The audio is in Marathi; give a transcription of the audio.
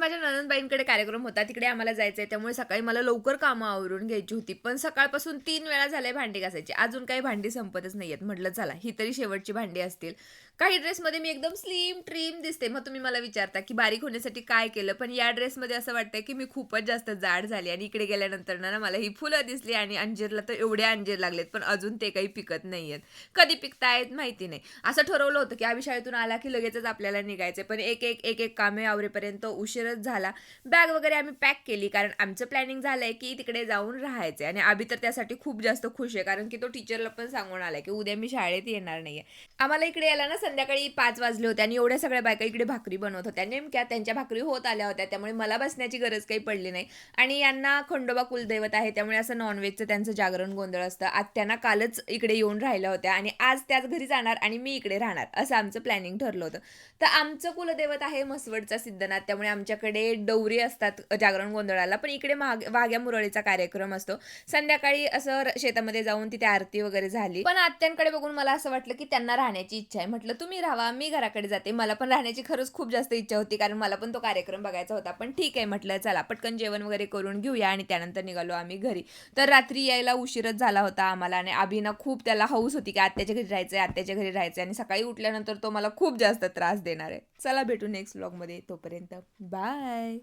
माझ्या नणंदबाईंकडे कार्यक्रम होता, तिकडे आम्हाला जायचंय. त्यामुळे सकाळी मला लवकर कामं आवरून घ्यायची होती. पण सकाळपासून 3 वेळा झालंय भांडी घासायची. अजून काही भांडी संपतच नाहीयेत. म्हटलं चला ही तरी शेवटची भांडी असतील. काही ड्रेसमध्ये मी एकदम स्लिम ट्रिम दिसते. मग तुम्ही मला विचारता, की बारीक होण्यासाठी काय केलं? पण या ड्रेसमध्ये असं वाटतंय, की मी खूपच जास्त जाड झाली आणि इकडे गेल्यानंतर ना मला ही फुलं दिसली आणि अंजीरला तर एवढे अंजीर लागलेत, पण अजून ते काही पिकत नाहीयेत. कधी पिकतायत माहिती नाही. असं ठरवलं होतं, की आम्ही शाळेतून आला, की लगेचच आपल्याला निघायचंय. पण एक कामे आवरेपर्यंत उशीरच झाला. बॅग वगैरे आम्ही पॅक केली कारण आमचं प्लॅनिंग झालंय, की तिकडे जाऊन राहायचंय आणि अभि तर त्यासाठी खूप जास्त खुश आहे. कारण की तो टीचरला पण सांगून आलाय, की उद्या मी शाळेत येणार नाहीये. आम्हाला इकडे यायला ना संध्याकाळी 5 वाजले होते आणि एवढ्या सगळ्या बायका इकडे भाकरी बनवत होत्या. नेमक्या त्यांच्या भाकरी होत आल्या होत्या. त्यामुळे मला बसण्याची गरज काही पडली नाही आणि यांना खंडोबा कुलदैवत आहे. त्यामुळे असं नॉन-व्हेजचं त्यांचं जागरण गोंधळ असतं. आत्या कालच इकडे येऊन राहिल्या होत्या आणि आज त्याच घरी जाणार आणि मी इकडे राहणार असं आमचं प्लॅनिंग ठरलं होतं. तर आमचं कुलदैवत आहे म्हसवडचा सिद्धनाथ. त्यामुळे आमच्याकडे डवरी असतात जागरण गोंधळाला. पण इकडे वाघ्या मुरळीचा कार्यक्रम असतो. संध्याकाळी असं शेतामध्ये जाऊन तिथे आरती वगैरे झाली. पण आत्यांकडे बघून मला असं वाटलं, की त्यांना राहण्याची इच्छा आहे. म्हटलं तुम्ही राहावा, मी घराकडे जाते. मला पण राहण्याची खरंच खूप जास्त इच्छा होती, कारण मला पण तो कार्यक्रम बघायचा होता. पण ठीक आहे म्हटलं चला पटकन जेवण वगैरे करून घेऊया आणि त्यानंतर निघालो आम्ही घरी. तर रात्री यायला उशीरच झाला होता आम्हाला आणि अभिना खूप त्याला हौस होती, की आत्याच्या घरी राहायचंय, आत्याच्या घरी राहायचंय आणि सकाळी उठल्यानंतर तो मला खूप जास्त त्रास देणार आहे. चला भेटू नेक्स्ट व्लॉगमध्ये. तोपर्यंत बाय.